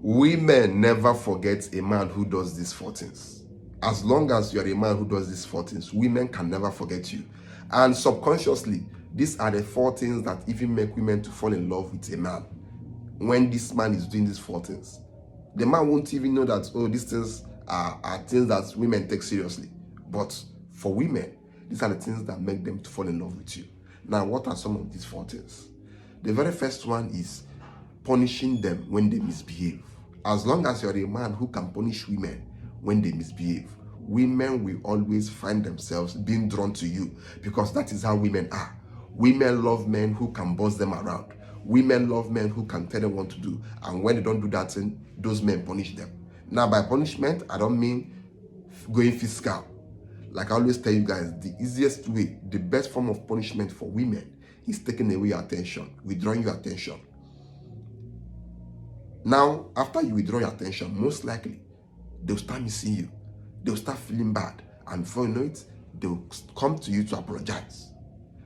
Women never forget a man who does these four things. As long as you're a man who does these four things, women can never forget you. And subconsciously, these are the four things that even make women to fall in love with a man. When this man is doing these four things, the man won't even know that, oh, these things are things that women take seriously. But for women, these are the things that make them to fall in love with you. Now, what are some of these four things? The very first one is punishing them when they misbehave. As long as you're a man who can punish women when they misbehave, women will always find themselves being drawn to you, because that is how women are. Women love men who can boss them around. Women love men who can tell them what to do, and when they don't do that thing, those men punish them. Now, by punishment, I don't mean going physical. Like I always tell you guys, the easiest way, the best form of punishment for women is taking away your attention, withdrawing your attention. Now, after you withdraw your attention, most likely, they'll start missing you. They'll start feeling bad. And before you know it, they'll come to you to apologize.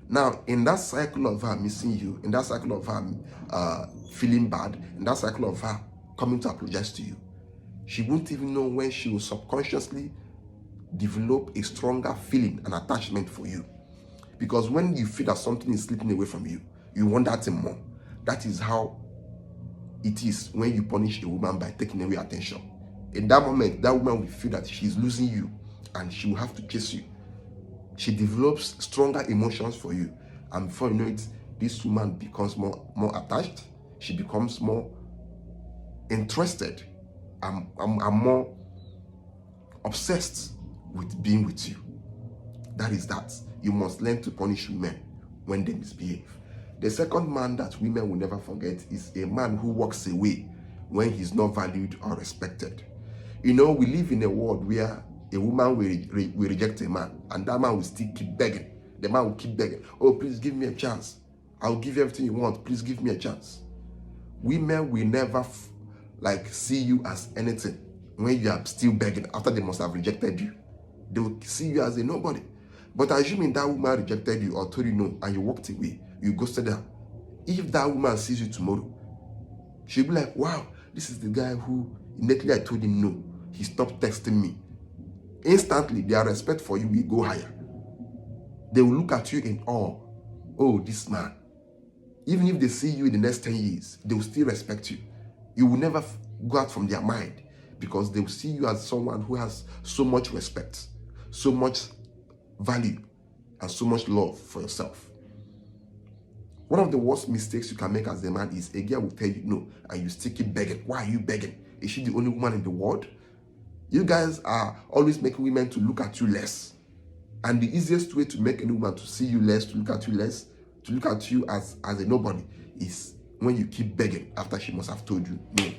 Now, in that cycle of her missing you, in that cycle of her feeling bad, in that cycle of her coming to apologize to you, she won't even know when she will subconsciously develop a stronger feeling and attachment for you. Because when you feel that something is slipping away from you, you want that thing more. That is how it is when you punish a woman by taking away attention. In that moment, that woman will feel that she's losing you and she will have to chase you. She develops stronger emotions for you, and before you know it, this woman becomes more attached. She becomes more interested and more obsessed with being with you. That is that. You must learn to punish women when they misbehave. The second man that women will never forget is a man who walks away when he's not valued or respected. You know, we live in a world where a woman will reject a man, and that man will still keep begging. The man will keep begging. Oh, please give me a chance. I'll give you everything you want. Please give me a chance. Women will never see you as anything when you are still begging after they must have rejected you. They will see you as a nobody. But assuming that woman rejected you or told you no and you walked away, you ghosted her. If that woman sees you tomorrow, she'll be like, wow, this is the guy who immediately I told him no, he stopped texting me. Instantly, their respect for you will go higher. They will look at you in awe. Oh, this man. Even if they see you in the next 10 years, they will still respect you. You will never go out from their mind, because they will see you as someone who has so much respect, so much value, and so much love for yourself. One of the worst mistakes you can make as a man is a girl will tell you no, and you still keep begging. Why are you begging? Is she the only woman in the world? You guys are always making women to look at you less. And the easiest way to make any woman to see you less, to look at you less, to look at you as a nobody, is when you keep begging after she must have told you no.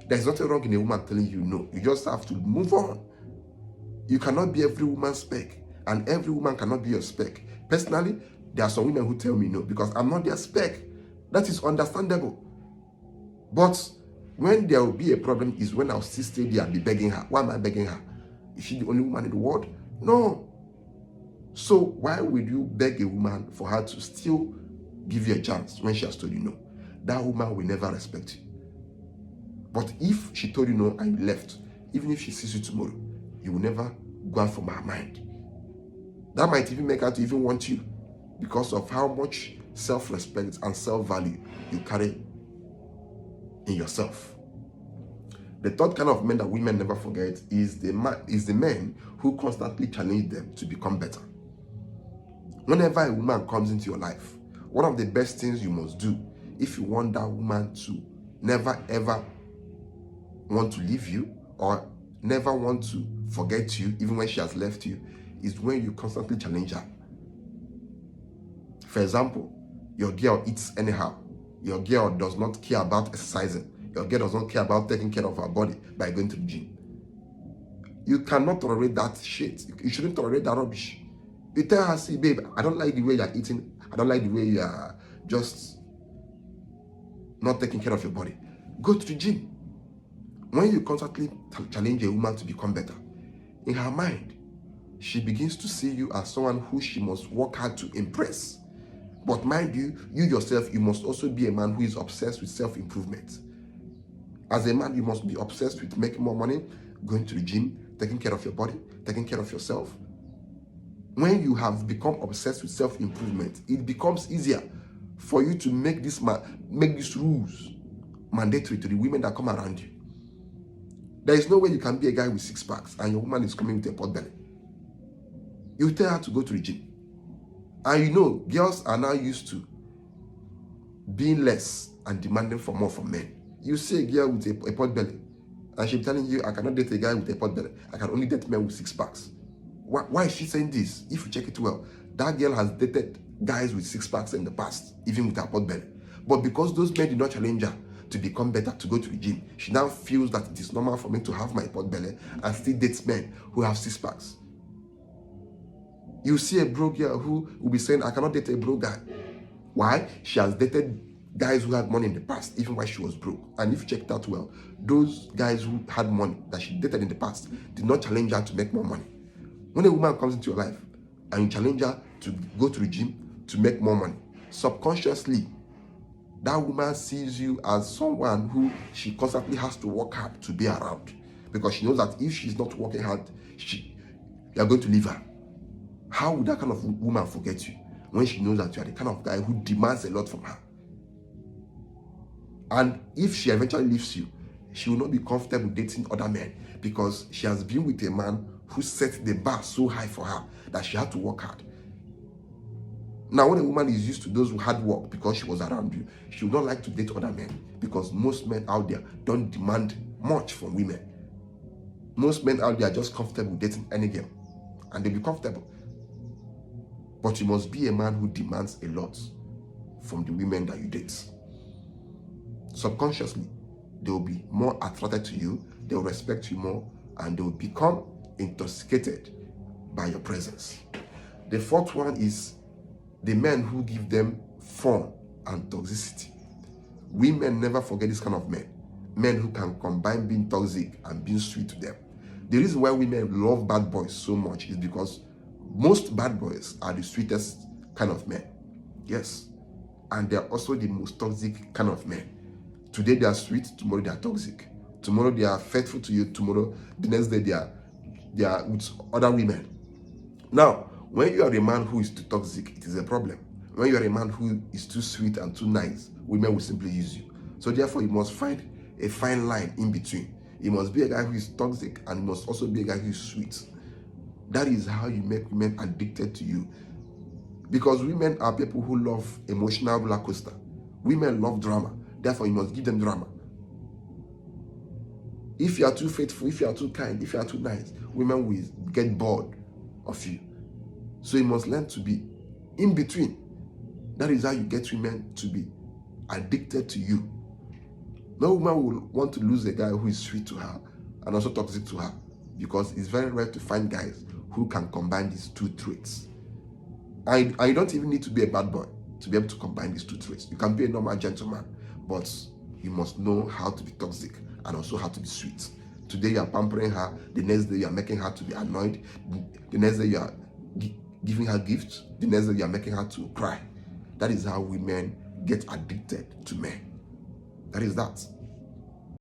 There's nothing wrong in a woman telling you no. You just have to move on. You cannot be every woman's spec, and every woman cannot be your spec. Personally, there are some women who tell me no because I'm not their spec. That is understandable. But when there will be a problem is when I'll still stay there and be begging her. Why am I begging her? Is she the only woman in the world? No. So why would you beg a woman for her to still give you a chance when she has told you no? That woman will never respect you. But if she told you no and you left, even if she sees you tomorrow, you will never go out from her mind. That might even make her to even want you because of how much self-respect and self-value you carry in yourself. The third kind of men that women never forget is the men who constantly challenge them to become better. Whenever a woman comes into your life, one of the best things you must do if you want that woman to never ever want to leave you or never want to forget you even when she has left you is when you constantly challenge her. For example, your girl eats anyhow. Your girl does not care about exercising. Your girl does not care about taking care of her body by going to the gym. You cannot tolerate that shit. You shouldn't tolerate that rubbish. You tell her, see, babe, I don't like the way you're eating. I don't like the way you're just not taking care of your body. Go to the gym. When you constantly challenge a woman to become better, in her mind, she begins to see you as someone who she must work hard to impress. But mind you, you yourself, you must also be a man who is obsessed with self-improvement. As a man, you must be obsessed with making more money, going to the gym, taking care of your body, taking care of yourself. When you have become obsessed with self-improvement, it becomes easier for you to make these rules mandatory to the women that come around you. There is no way you can be a guy with 6 packs and your woman is coming with a pot belly. You tell her to go to the gym. And you know, girls are now used to being less and demanding for more from men. You see a girl with a pot belly, and she'll be telling you, I cannot date a guy with a pot belly. I can only date men with 6 packs. Why is she saying this? If you check it well, that girl has dated guys with 6 packs in the past, even with her pot belly. But because those men did not challenge her to become better, to go to the gym, she now feels that it is normal for me to have my pot belly and still date men who have 6 packs. You see a broke girl who will be saying, I cannot date a broke guy. Why? She has dated guys who had money in the past, even while she was broke. And if you check that well, those guys who had money that she dated in the past did not challenge her to make more money. When a woman comes into your life and you challenge her to go to the gym to make more money, subconsciously, that woman sees you as someone who she constantly has to work hard to be around, because she knows that if she's not working hard, you're going to leave her. How would that kind of woman forget you when she knows that you are the kind of guy who demands a lot from her? And if she eventually leaves you, she will not be comfortable dating other men, because she has been with a man who set the bar so high for her that she had to work hard. Now, when a woman is used to those who hard work because she was around you, she would not like to date other men, because most men out there don't demand much from women. Most men out there are just comfortable dating any girl, and they'll be comfortable. But you must be a man who demands a lot from the women that you date. Subconsciously, they will be more attracted to you, they will respect you more, and they will become intoxicated by your presence. The fourth one is the men who give them fun and toxicity. Women never forget this kind of men. Men who can combine being toxic and being sweet to them. The reason why women love bad boys so much is because most bad boys are the sweetest kind of men. Yes. And they are also the most toxic kind of men. Today they are sweet, tomorrow they are toxic. Tomorrow they are faithful to you, tomorrow, the next day they are with other women. Now, when you are a man who is too toxic, it is a problem. When you are a man who is too sweet and too nice, women will simply use you. So therefore, you must find a fine line in between. You must be a guy who is toxic, and you must also be a guy who is sweet. That is how you make women addicted to you. Because women are people who love emotional roller coaster. Women love drama. Therefore, you must give them drama. If you are too faithful, if you are too kind, if you are too nice, women will get bored of you. So you must learn to be in between. That is how you get women to be addicted to you. No woman will want to lose a guy who is sweet to her and also toxic to her, because it's very rare to find guys who can combine these two traits. And you don't even need to be a bad boy to be able to combine these two traits. You can be a normal gentleman, but you must know how to be toxic and also how to be sweet. Today you are pampering her, the next day you are making her to be annoyed, the next day you are giving her gifts, the next day you are making her to cry. That is how women get addicted to men. That is that.